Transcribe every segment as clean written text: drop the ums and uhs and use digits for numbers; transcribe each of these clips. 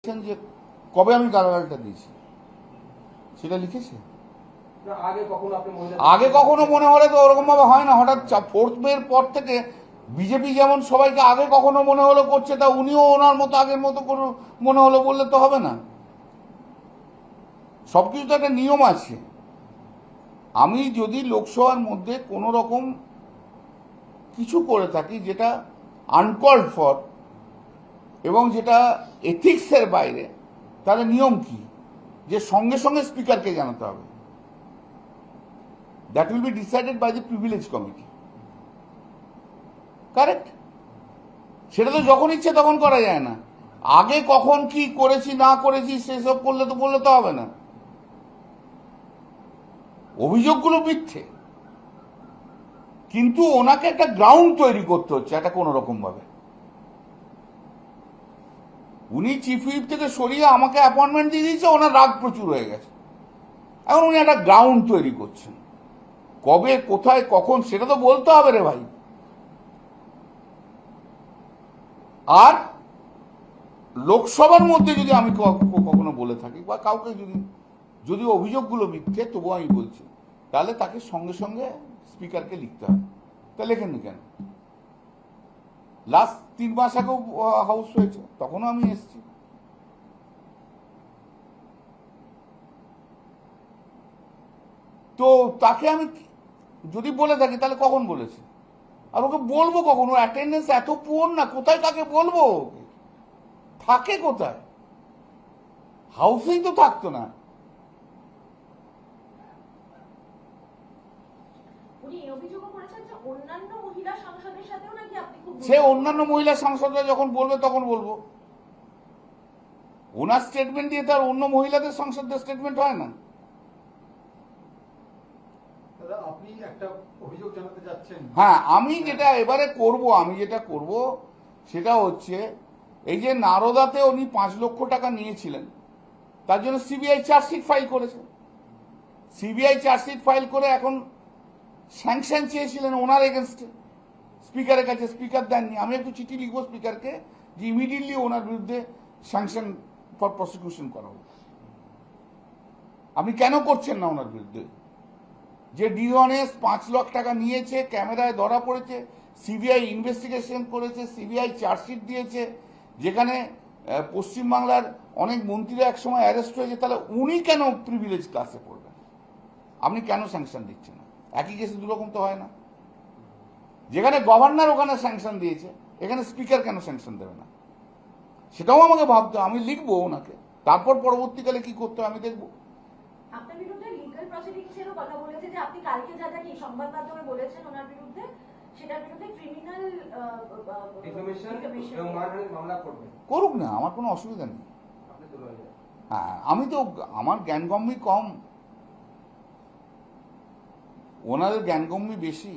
যে কবে আমি গালাগালটা দিয়েছি সেটা লিখেছে। আগে কখনো মনে হলে তো ওরকম ভাবে হয় না। হঠাৎ 4th মের পর থেকে বিজেপি যেমন সবাইকে আগে কখনো মনে হলো করছে, তা উনিও ওনার মতো আগের মতো কোনো মনে হলো বললে তো হবে না। সবকিছু তো একটা নিয়ম আছে। আমি যদি লোকসভার মধ্যে কোনো রকম কিছু করে থাকি যেটা আনকল্ড ফর এবং যেটা এথিক্সের বাইরে, তাহলে নিয়ম কি যে সঙ্গে সঙ্গে স্পিকারকে জানাতে হবে। That will be decided by the privilege committee. Correct? সেটা তো যখন ইচ্ছে তখন করা যায় না। আগে কখন কি করেছি না করেছি সেসব বললে তো হবে না। অভিযোগগুলো মিথ্যে, কিন্তু ওনাকে একটা গ্রাউন্ড তৈরি করতে হচ্ছে একটা কোনো রকম ভাবে। উনি চিফ হুইপ থেকে সরিয়ে আমাকে অ্যাপয়েন্টমেন্ট দিয়ে দিয়েছে, ওনার রাগ প্রচুর হয়ে গেছে। এখন উনি একটা গ্রাউন্ড তৈরি করছেন। কবে কোথায় কখন সেটা তো বলতে হবে রে ভাই। আর লোকসভার মধ্যে যদি আমি কখনো বলে থাকি বা কাউকে যদি অভিযোগগুলো মিথ্যে, তবু আমি বলছি, তাহলে তাকে সঙ্গে সঙ্গে স্পিকারকে লিখতে হবে। তা লেখেননি কেন? লাস্ট 3 মাস আগেও হাউস হয়েছে, তখনও আমি এসেছি। তো তাকে আমি যদি বলে থাকি তাহলে কখন বলেছি, আর ওকে বলবো কখন? ওর অ্যাটেন্ডেন্স এত পুয়ার না, কোথায় তাকে বলবো? থাকে কোথায়? হাউসেই তো থাকতো না। সে অন্যান্য মহিলা সাংসদরা যখন বলবে তখন বলবো। ওনার স্টেটমেন্ট দিয়ে তার অন্য মহিলাদের সাংসদদের স্টেটমেন্ট হয় না। আপনি একটা অভিযোগ জানাতে যাচ্ছেন? হ্যাঁ, আমি যেটা এবারে করব, সেটা হচ্ছে এই যে নারদাতে উনি 5 লক্ষ টাকা নিয়েছিলেন, তার জন্য সিবিআই চার্জশিট ফাইল করেছে। সিবিআই চার্জশিট ফাইল করে এখন স্যাংশন চেয়েছিলেন ওনার এগেনস্টে স্পিকারের কাছে। স্পিকার দেননি। আমি একটু চিঠি লিখবো স্পিকারকে যে ইমিডিয়েটলি ওনার বিরুদ্ধে স্যাংশন ফর প্রসিকিউশন করা হোক। আপনি কেন করছেন না ওনার বিরুদ্ধে? যে ডিঅনেস্ট 5 লাখ টাকা নিয়েছে, ক্যামেরায় ধরা পড়েছে, সিবিআই ইনভেস্টিগেশন করেছে, সিবিআই চার্জশিট দিয়েছে, যেখানে পশ্চিমবাংলার অনেক মন্ত্রীরা একসময় অ্যারেস্ট হয়েছে, তাহলে উনি কেন প্রিভিলেজ ক্লাসে পড়বেন? আপনি কেন স্যাংশন দিচ্ছেন না? একই কেসে দুরকম তো হয় না। যেখানে গভর্নর ওখানে স্যাংশন দিয়েছে, এখানে স্পিকার কেন স্যাংশন দেবে না? সেটাও আমাকে ভাবতে। আমি লিখবো ওনাকে, তারপর পরবর্তীকালে কি করতে হয় আমি দেখবো। আপনার বিরুদ্ধে লিগ্যাল প্রসিডিংসেরও কথা বলেছে যে আপনি কালকে যা কি সংবাদ মাধ্যমে বলেছেন ওনার বিরুদ্ধে, সেটার বিরুদ্ধে ক্রিমিনাল ডিফেমেশন এবং মানহানির মামলা করবেন। করুক না, আমার কোনো অসুবিধা নেই। হ্যাঁ, আমি তো, আমার জ্ঞানগম্যই কম, ওনাদের জ্ঞানগম্যই বেশি।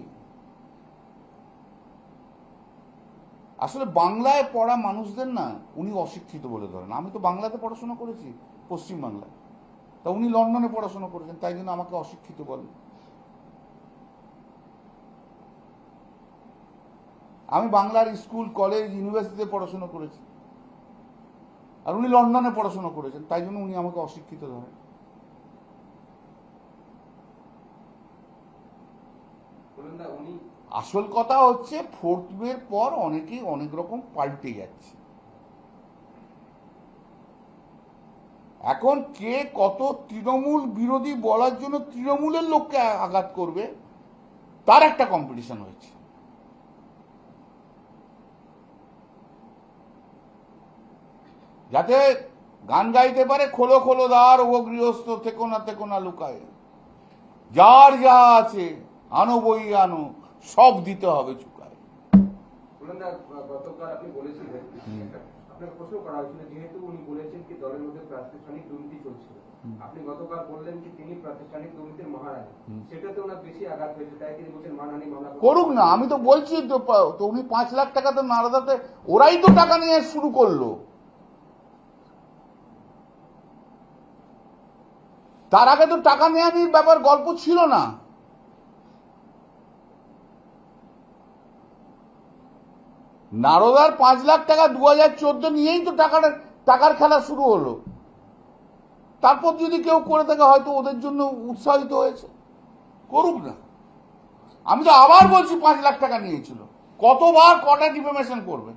আসলে বাংলায় পড়া মানুষদের না উনি অশিক্ষিত বলে ধরেন। আমি তো বাংলাতে পড়াশোনা করেছি, পশ্চিমবাংলায়। তা উনি লন্ডনে পড়াশোনা করেছেন, তাই জন্য আমাকে অশিক্ষিত বলেন। আমি বাংলার স্কুল, কলেজ, ইউনিভার্সিটিতে পড়াশোনা করেছি, আর উনি লন্ডনে পড়াশোনা করেছেন, তাই জন্য উনি আমাকে অশিক্ষিত ধরেন। আসল কথা হচ্ছে 4th মের পর অনেকেই অনেক রকম পাল্টে যাচ্ছে। এখন কে কত তৃণমূল বিরোধী বলার জন্য তৃণমূলের লোককে আঘাত করবে, তার একটা কম্পিটিশন হয়েছে। যাতে গান গাইতে পারে, খোলো খোলো দ্বার ও গৃহস্থ, থেকো না লুকায়, যার যা আছে আনো বই আনো, সব দিতে হবে চুকায়। গতকাল আপনি বলেছিলেন, আপনাকে প্রশ্ন করা হয়েছিল, যেহেতু উনি বলেছেন কি দলের মধ্যে প্রাতিষ্ঠানিক দুর্নীতি চলছিল, আপনি গতকাল বললেন কি তিনি প্রাতিষ্ঠানিক দুর্নীতির মহারানী, সেটাতে ওনার বেশি আঘাত হয়েছে, তাই তিনি বলছেন মানহানি মামলা করুক না। আমি তো বলছি তো উনি 5 লাখ টাকা তো নারদাতে, ওরাই তো টাকা নিয়ে শুরু করলো। তার আগে তো টাকা নেওয়া নিয়ে ব্যাপার গল্প ছিল না। নারদার 5 লাখ টাকা 2014 নিয়েই তো টাকাটা টাকার খেলা শুরু হলো। তারপর যদি কেউ করে থাকে হয়তো ওদের জন্য উৎসাহিত হয়েছে, করুক না। আমি তো আবার বলছি 5 লাখ টাকা নিয়েছিল। কতবার কটা ডিফেমেশন করবে?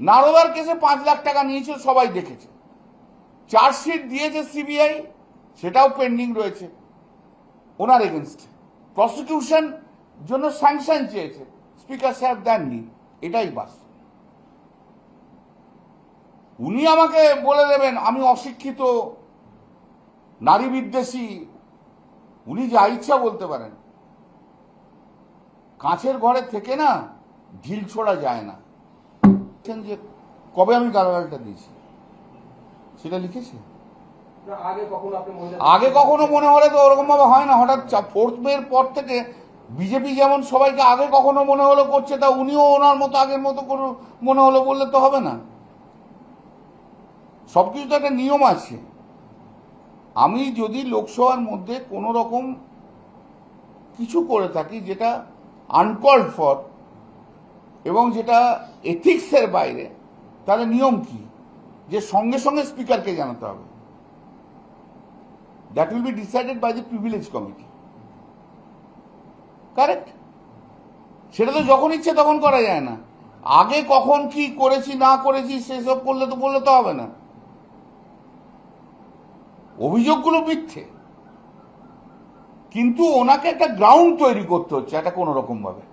নারদার কেসে 5 লাখ টাকা নিয়েছিল, সবাই দেখেছে। চার্জশিট দিয়েছে সিবিআই, সেটাও পেন্ডিং রয়েছে ওনার এগেনস্টে। প্রসিকিউশন জন্য স্যাংশন চেয়েছে, স্পিকার সাহেব দেননি, এটাই বাস্তব। উনি আমাকে বলে দেবেন আমি অশিক্ষিত, নারী বিদ্বেষী, উনি যা ইচ্ছা বলতে পারেন। কাঁচের ঘরে থেকে না ঢিল ছোড়া যায় না। যে কবে আমি গালাগালটা দিয়েছি সেটা লিখেছে। না, আগে কখনো আপনি আগে কখনো মনে হলে তো ওরকম ভাবে হয় না। হঠাৎ 4 মের পর থেকে বিজেপি যেমন সবাইকে আগে কখনো মনে হলো করছে, তা উনিও ওনার মতো আগের মতো কোনো মনে হলো বললে তো হবে না। সবকিছু তো একটা নিয়ম আছে। আমি যদি লোকসভার মধ্যে কোনো রকম কিছু করে থাকি যেটা আনকল্ড ফর এবং যেটা এথিক্সের বাইরে, তাহলে নিয়ম কি? যে সঙ্গে সঙ্গে স্পিকারকে জানাতে হবে। That will be decided by the privilege committee. Correct? সেটা তো যখন ইচ্ছে তখন করা যায় না। আগে কখন কি করেছি না করেছি সেসব করলে তো বললে তো হবে না। অভিযোগগুলো মিথ্যে, কিন্তু ওনাকে একটা গ্রাউন্ড তৈরি করতে হচ্ছে একটা কোনো রকম ভাবে।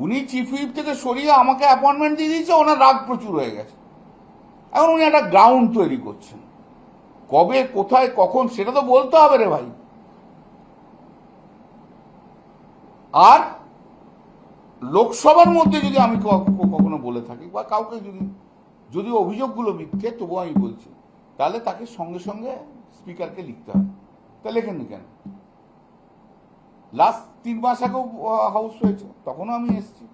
উনি চিফ হুইপ থেকে সরিয়ে আমাকে অ্যাপয়েন্টমেন্ট দিয়ে দিয়েছে, ওনার রাগ প্রচুর হয়ে গেছে। এখন উনি একটা গ্রাউন্ড তৈরি করছেন। কবে কোথায় কখন সেটা তো বলতে হবে রে ভাই। আর লোকসভার মধ্যে যদি আমি কখনো বলে থাকি বা কাউকে যদি অভিযোগগুলো মিথ্যে, তবু আমি বলছি, তাহলে তাকে সঙ্গে সঙ্গে স্পিকারকে লিখতে হবে। তা লেখেননি কেন? লাস্ট 3 মাস আগেও হাউস হয়েছে, তখনও আমি এসেছি।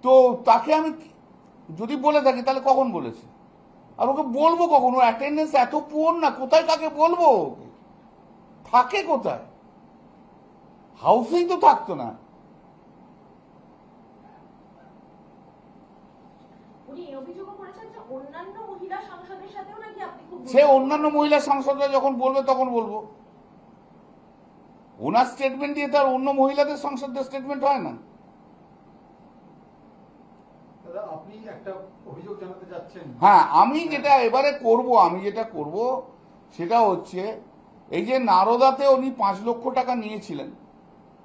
তো তাকে আমি যদি বলে থাকি তাহলে কখন বলেছে? আর ওকে বলবো কখন? ওর অ্যাটেন্ডেন্স এত পুয়ার না, কোথায় কাকে বলবো? থাকে কোথায়? হাউসেই তো থাকতো না। উনি এই অভিযোগও করেছেন যে অন্যান্য মহিলা সাংসদের সাথেও নাকি আপনি খুব সে অন্যান্য মহিলা সাংসদরা যখন বলবে তখন বলবো। ওনার স্টেটমেন্ট দিয়ে তার অন্য মহিলাদের সাংসদদের স্টেটমেন্ট হয় না। দাদা আপনি একটা অভিযোগ জানাতে যাচ্ছেন। হ্যাঁ, আমি যেটা এবারে করব, সেটা হচ্ছে এই যে নারদাতে উনি 5 লক্ষ টাকা নিয়েছিলেন,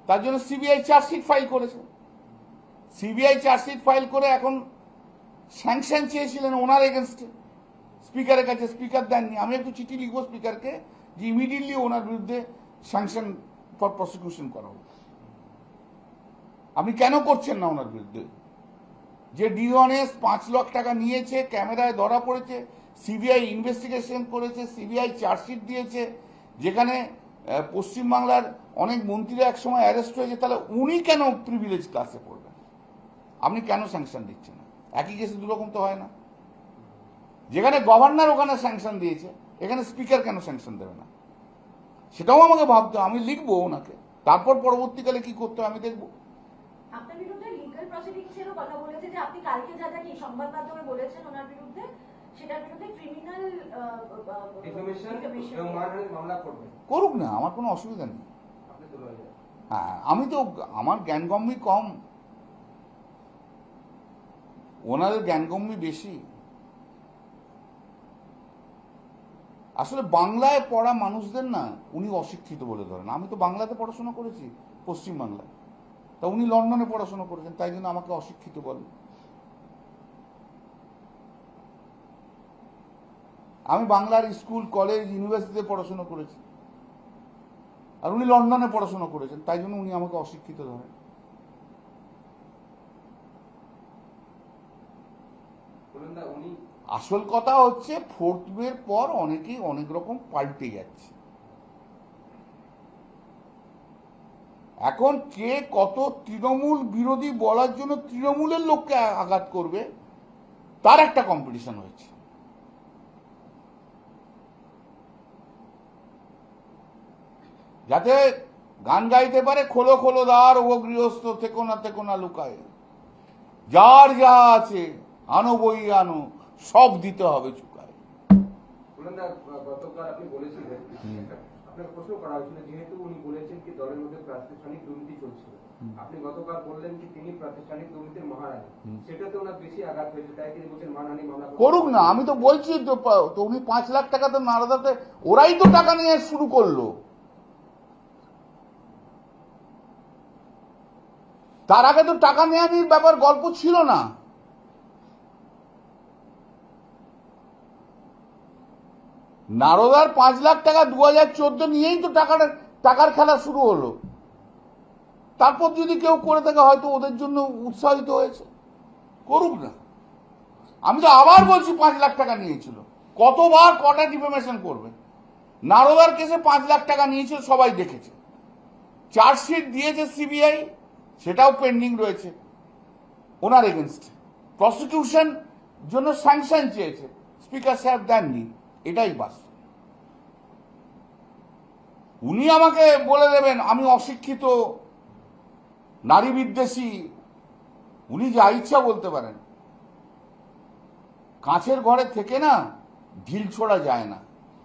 তার জন্য সিবিআই চার্জশিট ফাইল করেছে। সিবিআই চার্জশিট ফাইল করে এখন স্যাংশন চেয়েছিলেন ওনার এগেনস্টে স্পিকারের কাছে, স্পিকার দেননি। আমি একটু চিঠি লিখবো স্পিকারকে যে ইমিডিয়েটলি ওনার বিরুদ্ধে স্যাংশন ফর প্রসিকিউশন করা হোক। আপনি কেন করছেন না ওনার বিরুদ্ধে? যে ডিওনেস 5 লাখ টাকা নিয়েছে, ক্যামেরায় ধরা পড়েছে, সিবিআই ইনভেস্টিগেশন করেছে, সিবিআই চার্জশিট দিয়েছে, যেখানে পশ্চিমবাংলার অনেক মন্ত্রীরা একসময় অ্যারেস্ট হয়েছে, তাহলে উনি কেন প্রিভিলেজ ক্লাসে পড়বেন? আপনি কেন স্যাংশন দিচ্ছেন না? একই কেসে দুরকম তো হয় না। যেখানে গভর্নর ওখানে স্যাংশন দিয়েছে, এখানে স্পিকার কেন স্যাংশন দেবে না? সেটাও আমাকে ভাবতে, আমি লিখবো ওনাকে, তারপর পরবর্তীকালে কি করতে হবে আমি দেখবো। আপনার বিরুদ্ধে লিগ্যাল প্রসিডিংসেরও কথা বলেছে যে আপনি কালকে যা যা কি সংবাদ মাধ্যমে বলেছেন ওনার বিরুদ্ধে, সেটার বিরুদ্ধে ক্রিমিনাল ডিফেমেশন এবং মানহানির মামলা করবেন। করুক না, আমার কোনো অসুবিধা নেই। আপনি তো লয়ার। হ্যাঁ, আমি তো, আমার জ্ঞানগম্যি কম, ওনাদের জ্ঞানগম্যি বেশি। আসলে বাংলায় পড়া মানুষদের না উনি অশিক্ষিত বলে ধরেন। আমি তো বাংলাতে পড়াশোনা করেছি, পশ্চিমবাংলায়, তা উনি লন্ডনে পড়াশোনা করেছেন, তাই জন্য আমাকে অশিক্ষিত বলেন। আমি বাংলার স্কুল, কলেজ, ইউনিভার্সিটিতে পড়াশোনা করেছি, আর উনি লন্ডনে পড়াশোনা করেছেন, তাই জন্য উনি আমাকে অশিক্ষিত ধরেন। আসল কথা হচ্ছে 4th মের পর অনেকেই অনেক রকম পাল্টে যাচ্ছে। এখন কে কত তৃণমূল বিরোধী বলার জন্য তৃণমূলের লোককে আঘাত করবে, তার একটা কম্পিটিশন হয়েছে। যাতে গান গাইতে পারে, খোলো খোলো দ্বার ও গৃহস্থ, থেকো না লুকায়, যার যা আছে আনো বই আনো, সব দিতে হবে চুকায়। বলেন না, গতকাল আপনি বলেছিলেন, আপনাকে প্রশ্ন করা হয়েছিল, যেহেতু উনি বলেছেন কি দলের মধ্যে প্রাতিষ্ঠানিক দুর্নীতি চলছিল, আপনি গতকাল বললেন কি তিনি প্রাতিষ্ঠানিক দুর্নীতির মহারানী, সেটাতে ওনার বেশি আঘাত হয়েছে, তাই তিনি বলছেন মানহানি মামলা করুক না, আমি তো বলছি তো তো উনি 5 লাখ টাকা তো নারদাতে, ওরাই তো টাকা নিয়ে শুরু করলো। তার আগে তো টাকা নেওয়া নিয়ে ব্যাপার গল্প ছিল না। নারদার 5 লাখ টাকা 2014 নিয়েই তো টাকার খেলা শুরু হলো। তারপর যদি কেউ করে থাকে হয়তো ওদের জন্য উৎসাহিত হয়েছে, করুক না। আমি তো আবার বলছি 5 লাখ টাকা নিয়েছিল, কতবার কটা ডিফেমেশন করবে। নারদার কেসে 5 লাখ টাকা নিয়েছিল, সবাই দেখেছে। চার্জশিট দিয়েছে সিবিআই, সেটাও পেন্ডিং রয়েছে ওনার এগেনস্টে। প্রসিকিউশন জন্য স্যাংশন চেয়েছে, স্পিকার সাহেব দেননি, এটাই বাস্তব। উনি আমাকে বলে দেবেন আমি অশিক্ষিত, নারী বিদ্বেষী, উনি যা ইচ্ছা বলতে পারেন। কাঁচের ঘরে থেকে না ঢিল ছোড়া যায় না।